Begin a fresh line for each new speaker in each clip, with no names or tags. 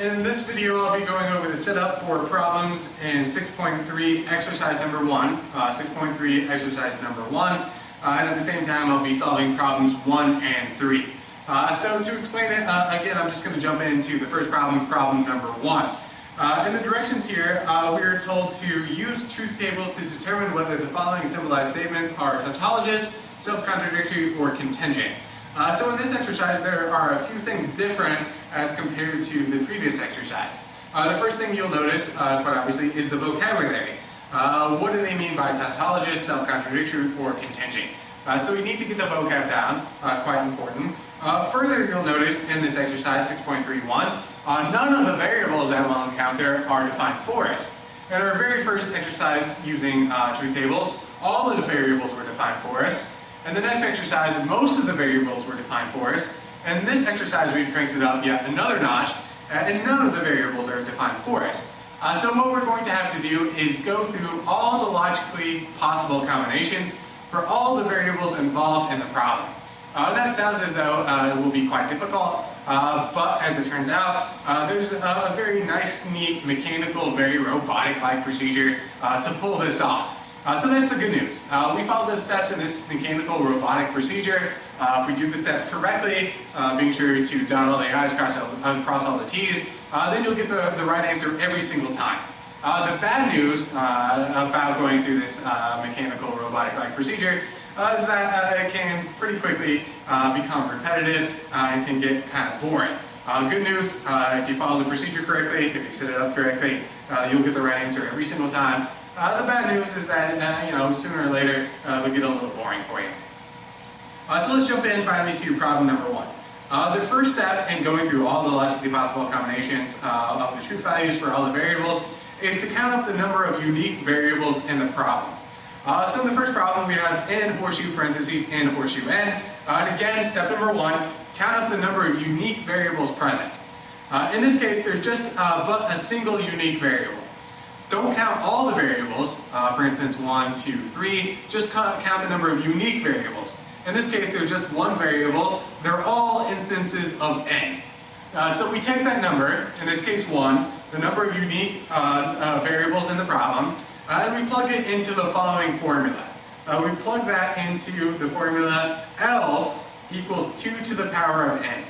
In this video, I'll be going over the setup for problems in 6.3 exercise number 1, 6.3 exercise number 1, and at the same time I'll be solving problems 1 and 3. So to explain it, again, I'm just going to jump into the first problem, problem number 1. In the directions here, we are told to use truth tables to determine whether the following symbolized statements are tautologous, self-contradictory, or contingent. So in this exercise, there are a few things different as compared to the previous exercise. The first thing you'll notice, quite obviously, is the vocabulary. What do they mean by tautologous, self-contradictory, or contingent? So we need to get the vocab down, quite important. Further, you'll notice in this exercise, 6.31, none of the variables that we'll encounter are defined for us. In our very first exercise using truth tables, all of the variables were defined for us. In the next exercise, most of the variables were defined for us. In this exercise, we've cranked it up yet another notch, and none of the variables are defined for us. So what we're going to have to do is go through all the logically possible combinations for all the variables involved in the problem. That sounds as though it will be quite difficult, but as it turns out, there's a very nice, neat, mechanical, very robotic-like procedure to pull this off. So that's the good news. We follow the steps in this mechanical robotic procedure. If we do the steps correctly, being sure to dot all the I's, cross all the T's, then you'll get the right answer every single time. The bad news about going through this mechanical robotic-like procedure is that it can pretty quickly become repetitive and can get kind of boring. Good news, if you follow the procedure correctly, if you set it up correctly, you'll get the right answer every single time. The bad news is that, sooner or later, it'll get a little boring for you. So let's jump in finally to problem number 1. The first step in going through all the logically possible combinations of the truth values for all the variables is to count up the number of unique variables in the problem. So in the first problem, we have n horseshoe parentheses n horseshoe n. And again, step number 1, count up the number of unique variables present. In this case, there's just but a single unique variable. Don't count all the variables, for instance 1, 2, 3, just count the number of unique variables. In this case, there's just one variable. They're all instances of n. So we take that number, in this case 1, the number of unique variables in the problem, and we plug it into the following formula. We plug that into the formula L equals 2 to the power of n.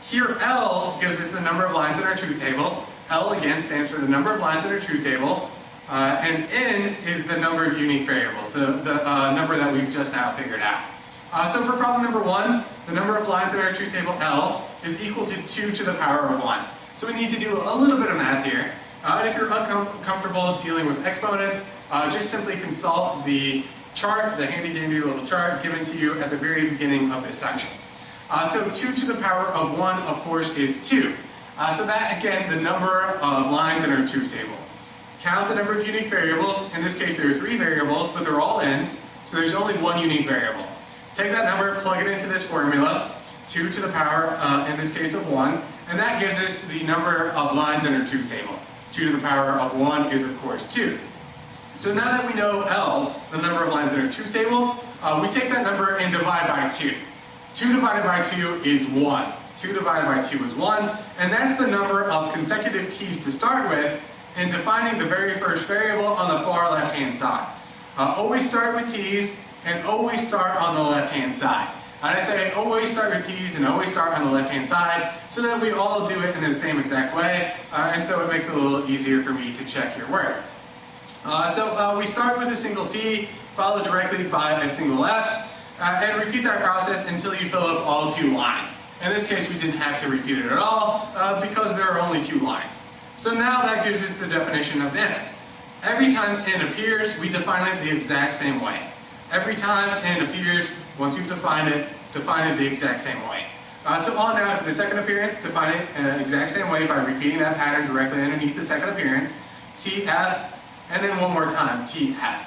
Here L gives us the number of lines in our truth table. L again stands for the number of lines in our truth table, and n is the number of unique variables, the number that we've just now figured out. So for problem number 1, the number of lines in our truth table L is equal to 2 to the power of 1. So we need to do a little bit of math here. And if you're uncomfortable dealing with exponents, just simply consult the chart, the handy-dandy little chart given to you at the very beginning of this section. So 2 to the power of 1, of course, is 2. So that, again, the number of lines in our truth table. Count the number of unique variables. In this case, there are 3 variables, but they're all n's, so there's only one unique variable. Take that number, plug it into this formula, 2 to the power, in this case, of 1, and that gives us the number of lines in our truth table. 2 to the power of 1 is, of course, 2. So now that we know L, the number of lines in our truth table, we take that number and divide by 2. 2 divided by 2 is 1. 2 divided by 2 is 1, and that's the number of consecutive t's to start with in defining the very first variable on the far left-hand side. Always start with t's and always start on the left-hand side. And I say always start with t's and always start on the left-hand side so that we all do it in the same exact way, and so it makes it a little easier for me to check your work. So we start with a single t, followed directly by a single f, and repeat that process until you fill up all 2 lines. In this case, we didn't have to repeat it at all because there are only 2 lines. So now that gives us the definition of n. Every time n appears, we define it the exact same way. Every time n appears, once you've defined it the exact same way. So on now to the second appearance, define it the exact same way by repeating that pattern directly underneath the second appearance, tf, and then one more time, tf.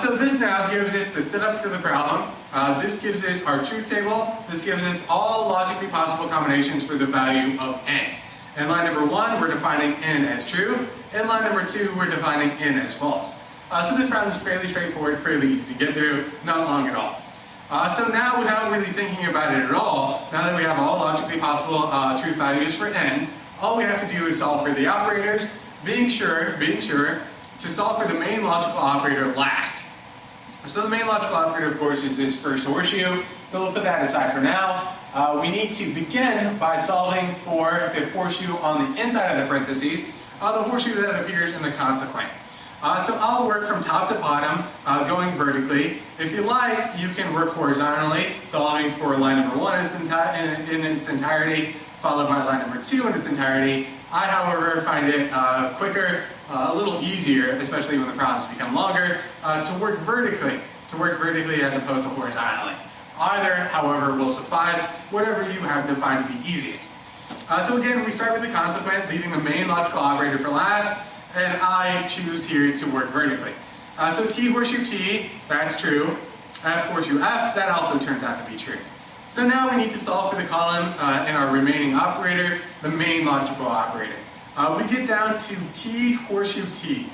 So this now gives us the setup to the problem. This gives us our truth table. This gives us all logically possible combinations for the value of n. In line number 1, we're defining n as true. In line number 2, we're defining n as false. So this problem is fairly straightforward, fairly easy to get through, not long at all. So now, without really thinking about it at all, now that we have all logically possible truth values for n, all we have to do is solve for the operators, being sure to solve for the main logical operator last. So the main logical operator, of course, is this first horseshoe, so we'll put that aside for now. We need to begin by solving for the horseshoe on the inside of the parentheses, the horseshoe that appears in the consequent. So I'll work from top to bottom, going vertically. If you like, you can work horizontally, solving for line number 1 in its entirety, followed by line number 2 in its entirety. I, however, find it quicker, a little easier, especially when the problems become longer, to work vertically as opposed to horizontally. Either, however, will suffice, whatever you have to find to be easiest. So again, we start with the consequent, leaving the main logical operator for last, and I choose here to work vertically. So T horseshoe T, that's true. F horseshoe F, that also turns out to be true. So now we need to solve for the column in our remaining operator, the main logical operator. We get down to T horseshoe T.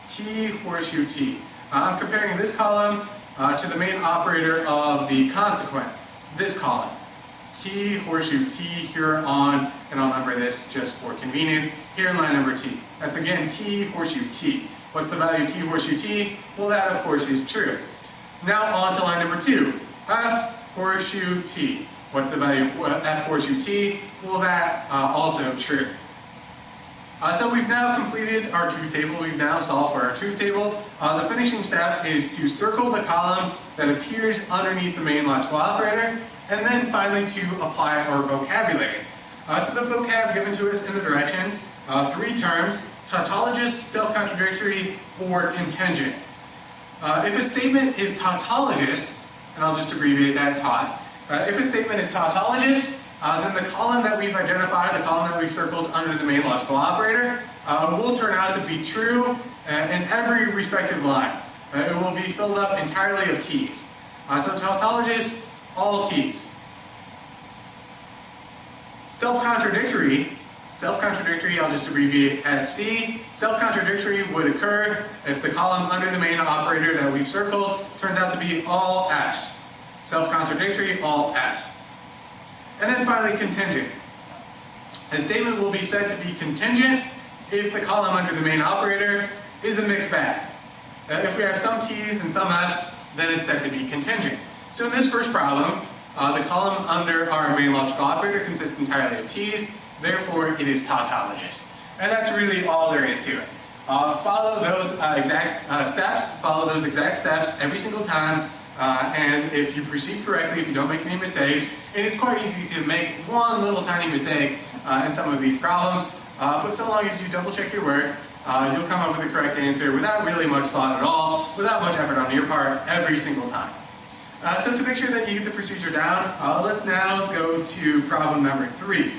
T horseshoe T. I'm comparing this column to the main operator of the consequent, this column. T horseshoe T here on, and I'll number this just for convenience, here in line number T. That's again T horseshoe T. What's the value of T horseshoe T? Well, that of course is true. Now on to line number 2, F horseshoe T. What's the value of F horseshoe T? Well, that also true. So we've now completed our truth table. We've now solved for our truth table. The finishing step is to circle the column that appears underneath the main logical operator, and then finally to apply our vocabulary. So the vocab given to us in the directions, 3 terms: tautologous, self-contradictory, or contingent. If a statement is tautologous, and I'll just abbreviate that taut, if a statement is tautologous, then the column that we've identified, the column that we've circled under the main logical operator, will turn out to be true in every respective line. It will be filled up entirely of T's. So tautologous, all T's. Self-contradictory, I'll just abbreviate as C. Self-contradictory would occur if the column under the main operator that we've circled turns out to be all F's. Self-contradictory, all F's. And then finally, contingent. A statement will be said to be contingent if the column under the main operator is a mixed bag. If we have some T's and some F's, then it's said to be contingent. So in this first problem, the column under our main logical operator consists entirely of T's, therefore it is tautologous. And that's really all there is to it. Follow those exact steps every single time, and if you proceed correctly, if you don't make any mistakes, and it's quite easy to make one little tiny mistake in some of these problems, but so long as you double check your work, you'll come up with the correct answer without really much thought at all, without much effort on your part, every single time. So to make sure that you get the procedure down, let's now go to problem number 3.